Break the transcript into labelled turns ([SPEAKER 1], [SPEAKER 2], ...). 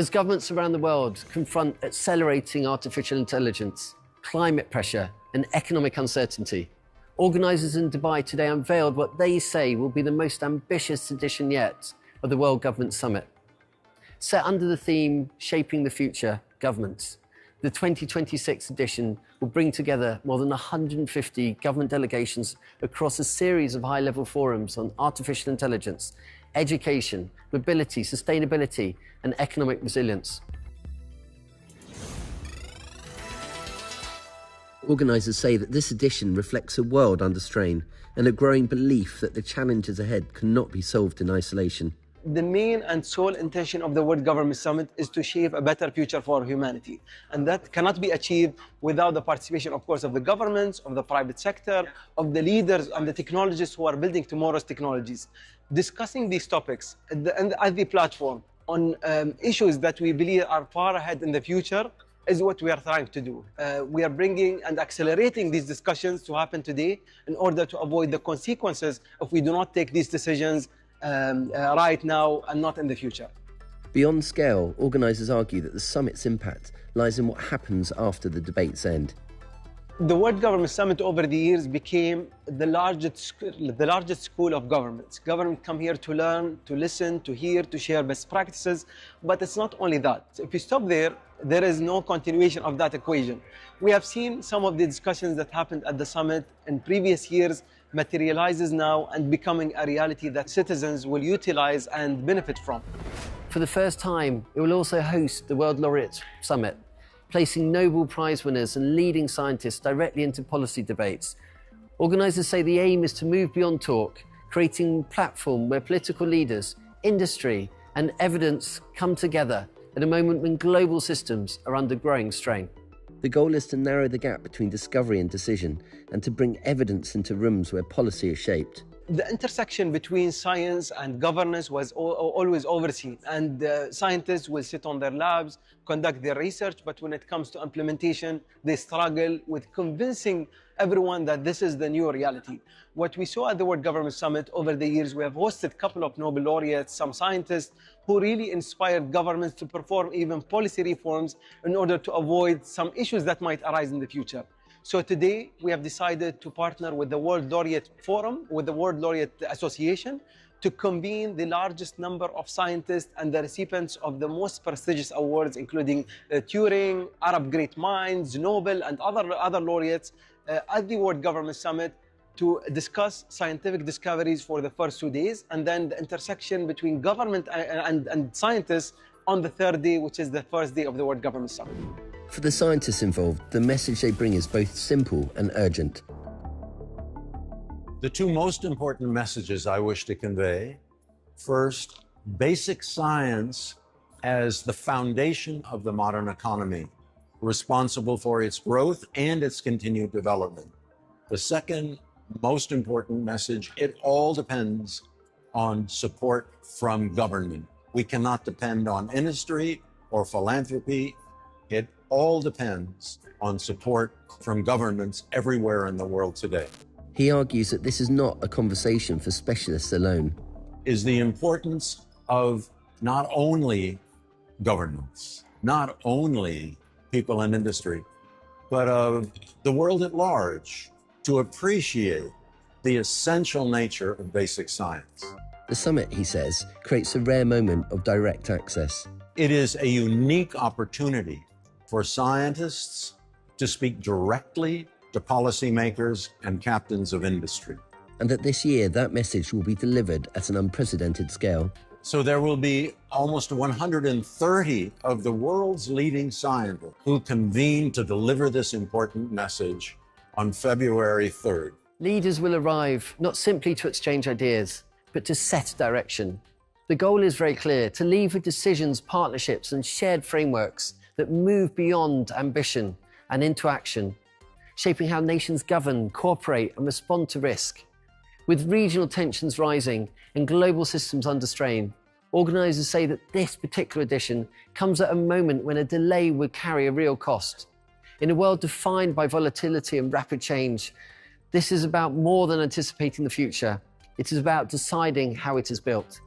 [SPEAKER 1] As governments around the world confront accelerating artificial intelligence, climate pressure, and economic uncertainty, organisers in Dubai today unveiled what they say will be the most ambitious edition yet of the World Government Summit. Set under the theme Shaping the Future, Governments, the 2026 edition will bring together more than 150 government delegations across a series of high-level forums on artificial intelligence, education, mobility, sustainability, and economic resilience.
[SPEAKER 2] Organisers say that this edition reflects a world under strain and a growing belief that the challenges ahead cannot be solved in isolation.
[SPEAKER 3] The main and sole intention of the World Government Summit is to shape a better future for humanity. And that cannot be achieved without the participation, of course, of the governments, of the private sector, of the leaders and the technologists who are building tomorrow's technologies. Discussing these topics as the platform on issues that we believe are far ahead in the future is what we are trying to do. We are bringing and accelerating these discussions to happen today in order to avoid the consequences if we do not take these decisions right now and not in the future.
[SPEAKER 2] Beyond scale, organisers argue that the summit's impact lies in what happens after the debates end.
[SPEAKER 3] The World Government Summit over the years became the largest school of governments. Governments come here to learn, to listen, to hear, to share best practices. But it's not only that. If you stop there, there is no continuation of that equation. We have seen some of the discussions that happened at the summit in previous years materializes now and becoming a reality that citizens will utilize and benefit from.
[SPEAKER 1] For the first time, it will also host the World Laureate Summit, placing Nobel Prize winners and leading scientists directly into policy debates. Organisers say the aim is to move beyond talk, creating a platform where political leaders, industry, and evidence come together at a moment when global systems are under growing strain.
[SPEAKER 2] The goal is to narrow the gap between discovery and decision and to bring evidence into rooms where policy is shaped.
[SPEAKER 3] The intersection between science and governance was always overseen, and scientists will sit on their labs, conduct their research, but when it comes to implementation, they struggle with convincing everyone that this is the new reality. What we saw at the World Government Summit over the years, we have hosted a couple of Nobel laureates, some scientists who really inspired governments to perform even policy reforms in order to avoid some issues that might arise in the future. So today, we have decided to partner with the World Laureate Forum, with the World Laureate Association, to convene the largest number of scientists and the recipients of the most prestigious awards, including Turing, Arab Great Minds, Nobel, and other laureates at the World Government Summit to discuss scientific discoveries for the first 2 days, and then the intersection between government and scientists on the third day, which is the first day of the World Government Summit.
[SPEAKER 2] For the scientists involved, the message they bring is both simple and urgent.
[SPEAKER 4] The two most important messages I wish to convey: first, basic science as the foundation of the modern economy, responsible for its growth and its continued development. The second most important message: it all depends on support from government. We cannot depend on industry or philanthropy. It all depends on support from governments everywhere in the world today.
[SPEAKER 2] He argues that this is not a conversation for specialists alone.
[SPEAKER 4] Is the importance of not only governments, not only people in industry, but of the world at large to appreciate the essential nature of basic science.
[SPEAKER 2] The summit, he says, creates a rare moment of direct access.
[SPEAKER 4] It is a unique opportunity for scientists to speak directly to policymakers and captains of industry.
[SPEAKER 2] And that this year, that message will be delivered at an unprecedented scale.
[SPEAKER 4] So there will be almost 130 of the world's leading scientists who convene to deliver this important message on February 3rd.
[SPEAKER 1] Leaders will arrive not simply to exchange ideas, but to set direction. The goal is very clear: to leave with decisions, partnerships, and shared frameworks that move beyond ambition and into action, shaping how nations govern, cooperate, and respond to risk. With regional tensions rising and global systems under strain, organisers say that this particular edition comes at a moment when a delay would carry a real cost. In a world defined by volatility and rapid change, this is about more than anticipating the future. It is about deciding how it is built.